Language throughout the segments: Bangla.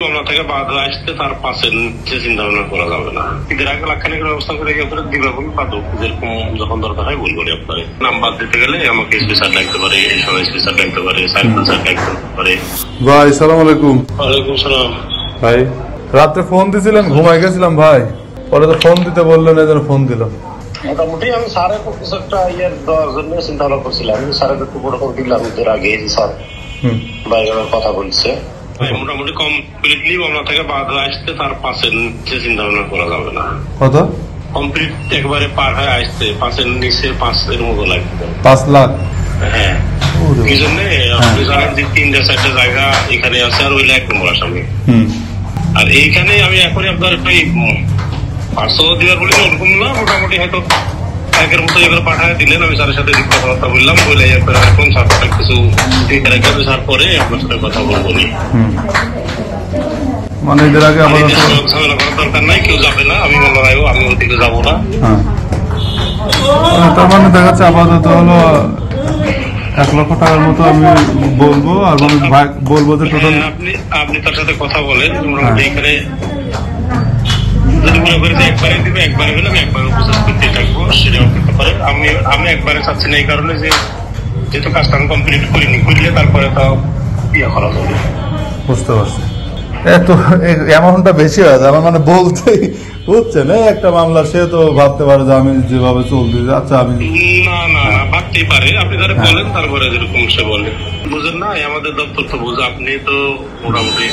মামলা থেকে বাদ আসতে তার পাশে নিচে চিন্তা ভাবনা করা যাবে না। ঈদের আগে লাখখানিকের ব্যবস্থা করে দিবে বলে বাদক যেরকম যখন দরকার হয় বলবো আপনার নাম বাদ দিতে গেলে আমাকে স্পেশাল লাগতে পারে, এই সময় স্পেশাল লাগতে পারে, সাইকেল লাগতে পারে। ভাই সালাম আলাইকুম। ওয়ালাইকুম সালাম। ভাই রাতে ফোন দিছিলেন, ঘুমাই গেছিলাম ভাই, পরে তো ফোন দিতে বললেন, এই জন্য ফোন দিলাম। মোটামুটি আমি স্যারের কিছু একটা দেওয়ার জন্য চিন্তা ভাবনা করছিলাম। আমি স্যারের একটু প্রোটোকল দিলাম ঈদের আগে, স্যার বাইরে কথা বলছে মোটামুটি কমপ্লিটলি মামলা থেকে বাদ আসতে তার পাশের নিচে চিন্তা ভাবনা করা যাবে না। কত কমপ্লিট একবারে পার হয়ে আসতে পাশের নিচে 5 মতো লাগবে। 5 লাখ? হ্যাঁ, এই জন্য আপনি জানেন যে 3-4টা জায়গা এখানে আছে, আর ওইটা 1 নম্বর আসামি। আর এইখানে আমি এখনই আপনার ওই 500 দেওয়ার বলি ওরকম না, মোটামুটি হয়তো একের মতো এগুলো পাঠায় দিলেন। আমি স্যারের সাথে কথাবার্তা বললাম, বলে এখন স্যার কিছু দেখে রেখে আমি স্যার পরে আপনার সাথে কথা বলবো নি। মানে এদের আগে ঝামেলা করার দরকার নাই, কেউ যাবে না, আমি বললাম আমি ওদিকে যাবো না। তার মানে দেখা যাচ্ছে আপাতত হলো 1 লক্ষ টাকার মতো আমি বলবো, আর বলবো যে টোটাল আপনি তার সাথে কথা বলেন। এখানে যদি মনে করি যে একবারে দিবে, একবারে হলে আমি একবারে প্রসেস করতে থাকবো, সেটাও করতে পারে। আমি একবারে চাচ্ছি না এই কারণে যে যেহেতু কাজটা আমি কমপ্লিট করিনি, করলে তারপরে তো ইয়ে করা যাবে। বুঝতে পারছি। এত অ্যামাউন্টটা বেশি হয়ে যায় আমার, মানে বলতেই বুঝছেন, একটা মামলা সে তো ভাবতে পারে যে আমি যেভাবে চলতে, আচ্ছা আমি না না না ভাবতেই পারে। আপনি তারা বলেন, তারপরে যেরকম সে বলে বুঝেন না, আমাদের দপ্তর তো বুঝে। আপনি তো মোটামুটি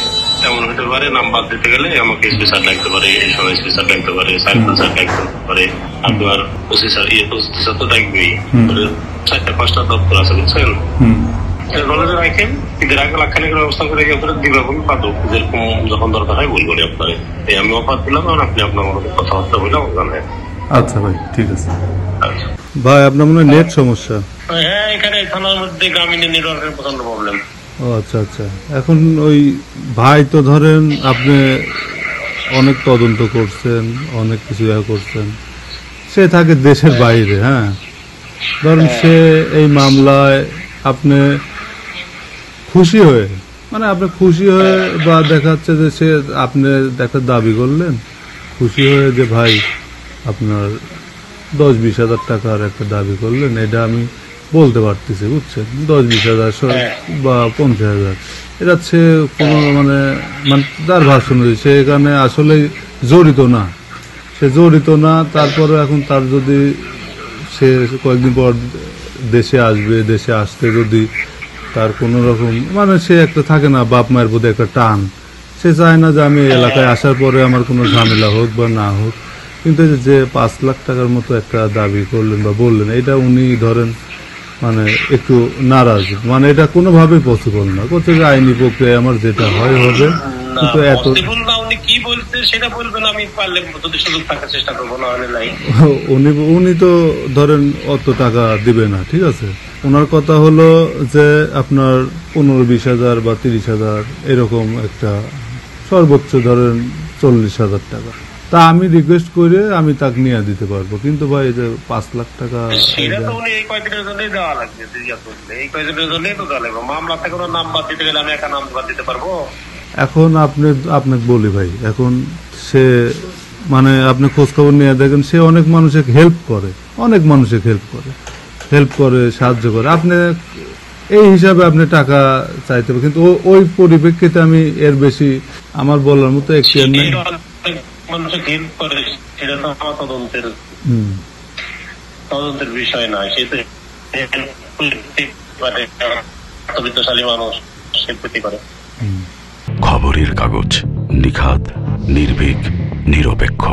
এমন হতে পারে নাম বাদ দিতে গেলে আমাকে স্পেশাল লাগতে পারে, এই সময় স্পেশাল লাগতে পারে, সাইকেল লাগতে পারে, আপনার ওসি স্যার স্যার তো থাকবেই। 4-5টা দপ্তর আছে বুঝছেন। নলেজে রাখেন, ঈদের আগে লাখখানিকের ব্যবস্থা করে দিবে বলে বাদক যেরকম যখন দরকার হয় বলবো আপনার। এই আমি অফার দিলাম, আর আপনি আপনার মতো কথাবার্তা বললাম জানেন। আচ্ছা ভাই ঠিক আছে। ভাই আপনার মনে হয় নেট সমস্যা? হ্যাঁ, এখানে থানার মধ্যে গ্রামীণ নেটওয়ার্কের প্রচন্ড প্রবলেম। ও আচ্ছা আচ্ছা। এখন ওই ভাই তো ধরেন আপনি অনেক তদন্ত করছেন, অনেক কিছু করছেন, সে থাকে দেশের বাইরে। হ্যাঁ, ধরেন সে এই মামলায় আপনি খুশি হয়ে, মানে আপনি খুশি হয়ে বা দেখাচ্ছে যে সে আপনি একটা দাবি করলেন খুশি হয়ে যে ভাই আপনার 10-20 হাজার টাকার একটা দাবি করলেন, এটা আমি বলতে পারতেছি বুঝছেন, 10-20 হাজার বা 50 হাজার, এটা সে কোনো মানে তার ভাষণ সে এখানে আসলে জড়িত না, সে জড়িত না। তারপরে এখন তার যদি সে কয়েকদিন পর দেশে আসবে, দেশে আসতে যদি তার কোনো রকম মানে সে একটা থাকে না বাপ মায়ের প্রতি একটা টান, সে চায় না যে আমি এলাকায় আসার পরে আমার কোনো ঝামেলা হোক বা না হোক। কিন্তু যে 5 লাখ টাকার মতো একটা দাবি করলেন বা বললেন, এটা উনি ধরেন মানে একটু নারাজ, মানে এটা কোনোভাবেই পসিবল না, করছে যে আইনি প্রক্রিয়ায় আমার যেটা হয় হবে। কিন্তু এত কি বলতে সেটা বলবেন, আমি পারলে যদি সুযোগ থাকার চেষ্টা করবো, না হলে নাই। উনি তো ধরেন অত টাকা দিবে না, ঠিক আছে। ওনার কথা হলো যে আপনার 15-20 হাজার বা 30 হাজার এরকম একটা, সর্বোচ্চ ধরেন 40 হাজার টাকা। তা আমি রিকোয়েস্ট করে আমি তাকে নিয়ে দিতে পারবো, কিন্তু ভাই যে 5 লাখ টাকা সেটা তো উনি এই কয়েকদিনের জন্যই দেওয়া লাগবে। এই কয়েকদিনের জন্যই তো দেওয়া লাগবে। মামলা থেকে কোনো নাম বাদ দিতে গেলে আমি একা নাম বাদ দিতে পারবো? এখন আপনাকে বলি ভাই, এখন সে মানে আপনি খোঁজ খবর নিয়ে দেখেন, সে অনেক মানুষকে হেল্প করে, সাহায্য করে। আপনি এই হিসাবে আপনি টাকা চাইতে হবে, কিন্তু ওই পরিপ্রেক্ষিতে আমি এর বেশি আমার বলার মতো এখতিয়ার নেই। মানুষকে হেল্প করে, সেটা তো আমার তদন্তের বিষয় নয়। সে তো বিত্তশালী মানুষ, সে ক্ষতি করে। খবরের কাগজ, নিখাত, নির্ভীক, নিরপেক্ষ।